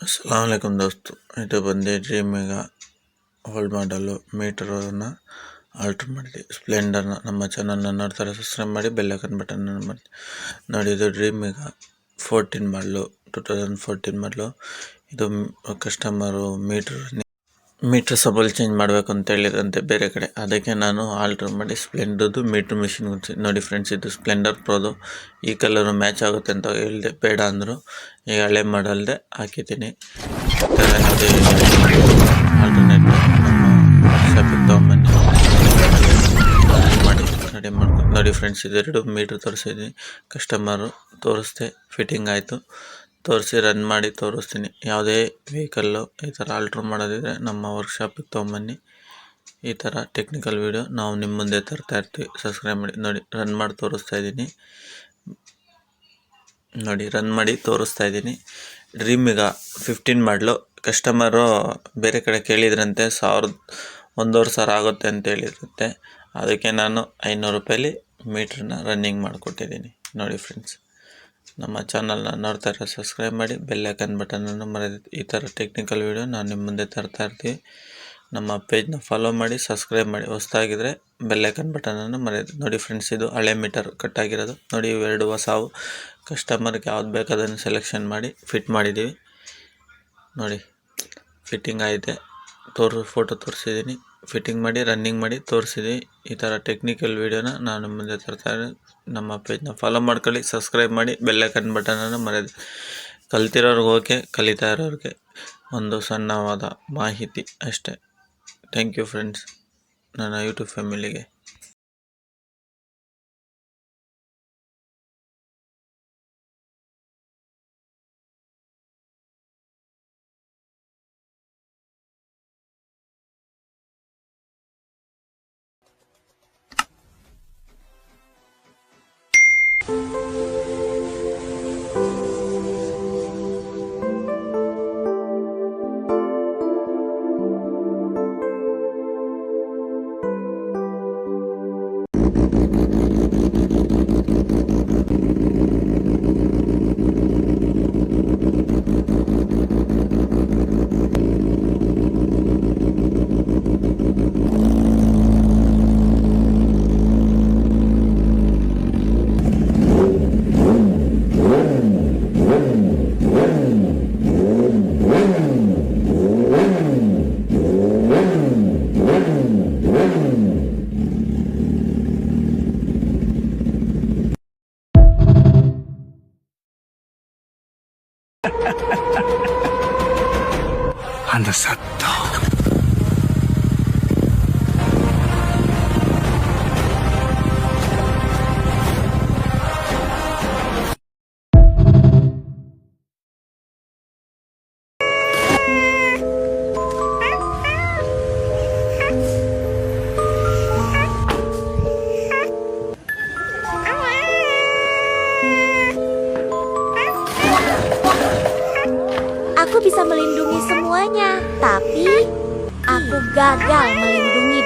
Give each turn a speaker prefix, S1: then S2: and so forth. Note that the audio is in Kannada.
S1: ಅಸ್ಸಲಾಮುಅಲೈಕುಂ ದೋಸ್ತು, ಇದು ಬಂದು ಡ್ರೀಮ್ ಮೆಗಾ ಓಲ್ಡ್ ಮಾಡಲು ಮೀಟರನ್ನು ಆಲ್ಟ್ರ್ ಮಾಡಿದೆ. ಸ್ಪ್ಲೆಂಡರ್ನ ನಮ್ಮ ಚಾನಲ್ನ ನೋಡ್ತಾರೆ, ಸಬ್ಸ್ಕ್ರೈಬ್ ಮಾಡಿ, ಬೆಲ್ ಐಕಾನ್ ಬಟನ್ ಮಾಡಿ ನೋಡಿ. ಇದು ಡ್ರೀಮ್ ಮೆಗಾ 14 ಮಾಡಲು 2014 ಮಾಡಲು. ಇದು ಕಸ್ಟಮರು ಮೀಟ್ರ್ ಸಬಲ್ ಚೇಂಜ್ ಮಾಡಬೇಕು ಅಂತ ಹೇಳಿದಂತೆ ಬೇರೆ ಕಡೆ, ಅದಕ್ಕೆ ನಾನು ಆಲ್ಟ್ರ್ ಮಾಡಿ ಸ್ಪ್ಲೆಂಡರ್ದು ಮೀಟ್ರ್ ಮಿಷಿನ್ ನೋಡಿ ಫ್ರೆಂಡ್ಸ್. ಇದು ಸ್ಪ್ಲೆಂಡರ್ ಪ್ರೋದು, ಈ ಕಲರು ಮ್ಯಾಚ್ ಆಗುತ್ತೆ ಅಂತ ಹೇಳಿದೆ, ಬೇಡ ಅಂದರು. ಈಗ ಹಳೆ ಮಾಡಲ್ದೆ ಹಾಕಿದ್ದೀನಿ. ಆಲ್ಟರ್ನೇಟ್ ಶಾಪಿಗೆ ತೊಗೊಂಬನ್ನಿ ಮಾಡಿ ರೆಡಿ ಮಾಡ್ಕೊಂಡು ನೋಡಿ ಫ್ರೆಂಡ್ಸ್. ಇದೆರಡು ಮೀಟ್ರ್ ತೋರಿಸಿದ್ದೀನಿ, ಕಸ್ಟಮರು ತೋರಿಸ್ದೆ, ಫಿಟ್ಟಿಂಗ್ ಆಯಿತು, ತೋರಿಸಿ ರನ್ ಮಾಡಿ ತೋರಿಸ್ತೀನಿ. ಯಾವುದೇ ವೆಹಿಕಲ್ಲು ಈ ಥರ ಆಲ್ಟ್ರ್ ಮಾಡೋದಿದ್ರೆ ನಮ್ಮ ವರ್ಕ್ಶಾಪಿಗೆ ತೊಗೊಂಬನ್ನಿ. ಈ ಥರ ಟೆಕ್ನಿಕಲ್ ವೀಡಿಯೋ ನಾವು ನಿಮ್ಮ ಮುಂದೆ ತರ್ತಾ ಇರ್ತೀವಿ. ಸಬ್ಸ್ಕ್ರೈಬ್ ಮಾಡಿ ನೋಡಿ. ರನ್ ಮಾಡಿ ತೋರಿಸ್ತಾ ಇದ್ದೀನಿ ನೋಡಿ, ರನ್ ಮಾಡಿ ತೋರಿಸ್ತಾ ಇದ್ದೀನಿ. ಡ್ರೀಮ್ ಮೆಗಾ 15 ಮಾಡಲು. ಕಸ್ಟಮರು ಬೇರೆ ಕಡೆ ಕೇಳಿದ್ರಂತೆ, 1,500 ಆಗುತ್ತೆ ಅಂತ ಹೇಳಿರುತ್ತೆ. ಅದಕ್ಕೆ ನಾನು 500 ರೂಪಾಯಲ್ಲಿ ಮೀಟ್ರನ್ನ ರನ್ನಿಂಗ್ ಮಾಡಿಕೊಟ್ಟಿದ್ದೀನಿ ನೋಡಿ ಫ್ರೆಂಡ್ಸ್. ನಮ್ಮ ಚಾನಲ್ನ ನೋಡ್ತಾರೆ, ಸಬ್ಸ್ಕ್ರೈಬ್ ಮಾಡಿ, ಬೆಲ್ ಐಕಾನ್ ಬಟನನ್ನು ಮರೆದು. ಈ ಥರ ಟೆಕ್ನಿಕಲ್ ವೀಡಿಯೋ ನಾನು ನಿಮ್ಮ ಮುಂದೆ ತರ್ತಾ ಇರ್ತೀವಿ. ನಮ್ಮ ಪೇಜ್ನ ಫಾಲೋ ಮಾಡಿ, ಸಬ್ಸ್ಕ್ರೈಬ್ ಮಾಡಿ. ಹೊಸದಾಗಿದ್ದರೆ ಬೆಲ್ ಐಕಾನ್ ಬಟನನ್ನು ಮರೆದು ನೋಡಿ ಫ್ರೆಂಡ್ಸ್. ಇದು ಹಳೆ ಮೀಟರ್ ಕಟ್ಟಾಗಿರೋದು ನೋಡಿ. ಇವೆರಡು ಹೊಸವು. ಕಸ್ಟಮರ್ಗೆ ಯಾವ್ದು ಬೇಕು ಅದನ್ನು ಸೆಲೆಕ್ಷನ್ ಮಾಡಿ ಫಿಟ್ ಮಾಡಿದ್ದೀವಿ ನೋಡಿ. ಫಿಟ್ಟಿಂಗ್ ಆಗಿದೆ, ಫೋಟೋ ತೋರಿಸಿದ್ದೀನಿ. ಫಿಟ್ಟಿಂಗ್ ಮಾಡಿ ರನ್ನಿಂಗ್ ಮಾಡಿ ತೋರಿಸಿದ್ದೀವಿ. ಈ ಥರ ಟೆಕ್ನಿಕಲ್ ವೀಡಿಯೋನ ನಾನು ಮುಂದೆ ತರ್ತಾರೆ. ನಮ್ಮ ಪೇಜ್ನ ಫಾಲೋ ಮಾಡ್ಕೊಳ್ಳಿ, ಸಬ್ಸ್ಕ್ರೈಬ್ ಮಾಡಿ, ಬೆಲ್ ಐಕಾನ್ ಬಟನನ್ನು ಮರೆದು. ಕಲ್ತಿರೋರ್ಗೆ ಓಕೆ, ಕಲಿತಾ ಇರೋರಿಗೆ ಒಂದು ಸಣ್ಣವಾದ ಮಾಹಿತಿ ಅಷ್ಟೇ. ಥ್ಯಾಂಕ್ ಯು ಫ್ರೆಂಡ್ಸ್, ನನ್ನ ಯೂಟ್ಯೂಬ್ ಫ್ಯಾಮಿಲಿಗೆ.
S2: அந்த சத்தம்
S3: Aku bisa melindungi semuanya, tapi aku gagal melindungi